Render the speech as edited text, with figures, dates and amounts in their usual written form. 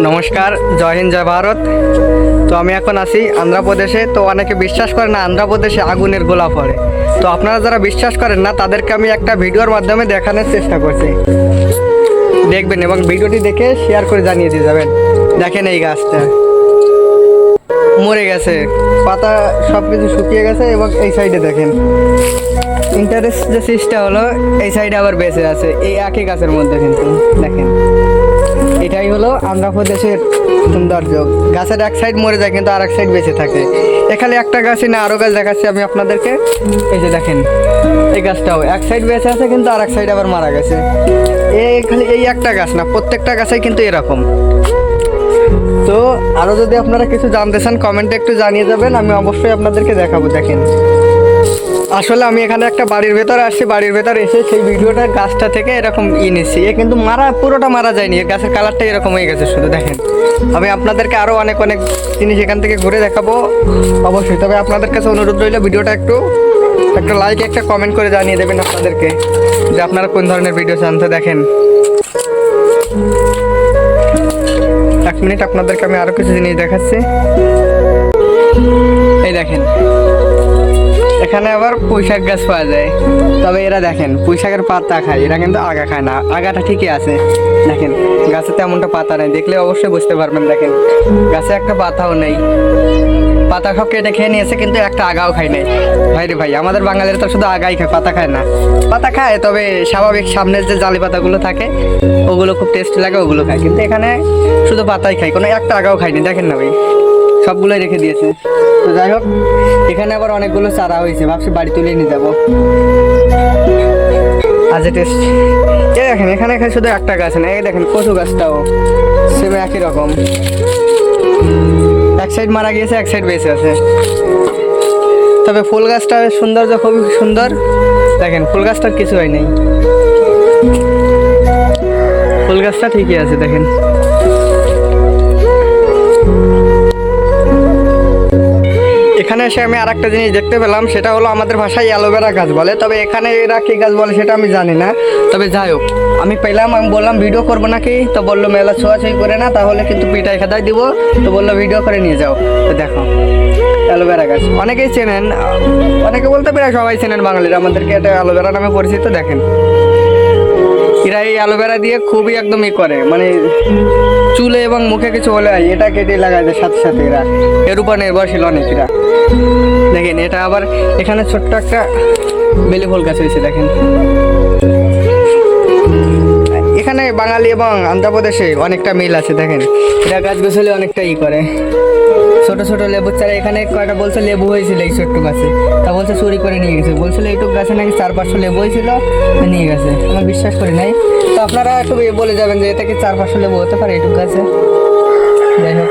নমস্কার, জয় হিন্দ, জয় ভারত। তো আমি এখন আছি আন্ধ্রপ্রদেশে। তো অনেকে বিশ্বাস করে না আন্ধ্রপ্রদেশে আগুনের গোলা পড়ে। তো আপনারা যারা বিশ্বাস করেন না তাদেরকে আমি একটা ভিডিওর মাধ্যমে দেখানোর চেষ্টা করছি, দেখবেন এবং ভিডিওটি দেখে শেয়ার করে জানিয়ে দিয়ে যাবেন। দেখেন এই গাছটা মরে গেছে, পাতা সব কিছু শুকিয়ে গেছে এবং এই সাইডে দেখেন ইন্টারেস্ট যে সিস্টেম হলো এই সাইডে আবার বেঁচে আছে এই একই গাছের মধ্যে। কিন্তু দেখেন এটাই হলো আন্ধ্রপ্রদেশের সৌন্দর্য। গাছের এক সাইড মরে যায় কিন্তু আর এক সাইড বেঁচে থাকে। এখানে একটা গাছই না, আরও গাছ দেখাচ্ছি আমি আপনাদেরকে। এই যে দেখেন এই গাছটাও এক সাইড বেঁচে আছে কিন্তু আর এক সাইড আবার মারা গেছে। খালি এই একটা গাছ না, প্রত্যেকটা গাছই কিন্তু এরকম। তো আরও যদি আপনারা কিছু জানতে চান কমেন্টে একটু জানিয়ে যাবেন, আমি অবশ্যই আপনাদেরকে দেখাবো। দেখেন আসলে আমি এখানে একটা বাড়ির ভেতরে আসছি, বাড়ির ভেতরে এসে সেই ভিডিওটা গাছটা থেকে এরকম নিচ্ছি। এ কিন্তু পুরোটা মারা যায়নি, এর গাছের কালারটা এরকম হয়ে গেছে শুধু। দেখেন আমি আপনাদেরকে আরও অনেক জিনিস এখান থেকে ঘুরে দেখাবো অবশ্যই। তবে আপনাদের কাছে অনুরোধ রইল ভিডিওটা একটা লাইক একটা কমেন্ট করে জানিয়ে দেবেন আপনাদেরকে যে আপনারা কোন ধরনের ভিডিও চান। তো দেখেন এক মিনিট আপনাদেরকে আমি আরও কিছু জিনিস দেখাচ্ছি। এই দেখেন এখানে আবার পুঁইশাক গাছ পাওয়া যায়, তবে এরা দেখেন পুঁইশাকের পাতা খায়, এরা কিন্তু আগা খায় না। আগাটা ঠিকই আছে, দেখেন গাছে তেমনটা পাতা নেই, দেখলে অবশ্যই বুঝতে পারবেন। দেখেন গাছে একটা পাতাও নেই, পাতা সব কেটে খেয়ে নিয়েছে কিন্তু একটা আগাও খায় নাই। ভাই রে ভাই, আমাদের বাঙালিরা তো শুধু আগাই খায়, পাতা খায় না। পাতা খায় তবে স্বাভাবিক সামনের যে জালি পাতাগুলো থাকে ওগুলো খুব টেস্ট লাগে, ওগুলো খায়। কিন্তু এখানে শুধু পাতাই খায়, কোনো একটা আগাও খায়নি। দেখেন না ভাই, সবগুলোই রেখে দিয়েছে। তো যাই হোক এখানে আবার অনেকগুলো চারা হয়েছে, ভাবছি বাড়ি তুলে নিয়ে যাবো। আজ টেস্ট এই দেখেন এখানে শুধু একটা গাছ না, এই দেখেন কচু গাছটাও সেম একই রকম, এক সাইড মারা গিয়েছে এক সাইড বেঁচে আছে। তবে ফুল গাছটা সৌন্দর্য খুবই সুন্দর। দেখেন ফুল গাছটার কিছু হয় নাই, ফুল গাছটা ঠিকই আছে। দেখেন এখানে এসে আমি আর একটা জিনিস দেখতে পেলাম, সেটা হলো আমাদের ভাষায় অ্যালোভেরা গাছ বলে, তবে এখানে এরা কী গাছ বলে সেটা আমি জানি না। তবে যাই হোক আমি পেলাম, আমি বললাম ভিডিও করবো নাকি, তো বললো মেলা ছোঁয়াছুঁই করে না, তাহলে কিন্তু পিঠায় খেদাই দিব। তো বললো ভিডিও করে নিয়ে যাও। তো দেখো অ্যালোভেরা গাছ অনেকেই চেনেন, অনেকে বলতে প্রায় সবাই চেনেন, বাঙালিরা আমাদেরকে এটা অ্যালোভেরা নামে পরিচিত। দেখেন এরা এই অ্যালোভেরা দিয়ে খুবই একদম করে, মানে চুলে এবং মুখে কিছু হলে এটা কেটে লাগায় দেয় সাথে সাথে। এর উপর নির্ভরশীল অনেকেরা। দেখেন এটা আবার এখানে ছোট্ট একটা বেলি ফুল গাছ হয়েছে। দেখেন এখানে বাঙালি এবং আন্ধ্রপ্রদেশে অনেকটা মিল আছে। দেখেন এরা গাছ গোছালে অনেকটা করে, ছোট ছোট লেবুর চারা। এখানে কয়টা বলছে লেবু হয়েছিল এই ছোট্ট গাছে, তা বলছে চুরি করে নিয়ে গেছে। বলছিল এইটুকু গাছে নাকি 400-500 লেবু হয়েছিল, নিয়ে গেছে। আমি বিশ্বাস করি নাই। তো আপনারা একটু বলে যাবেন যে এটা কি 400-500 লেবু হতে পারে এইটুকু গাছে। যাই হোক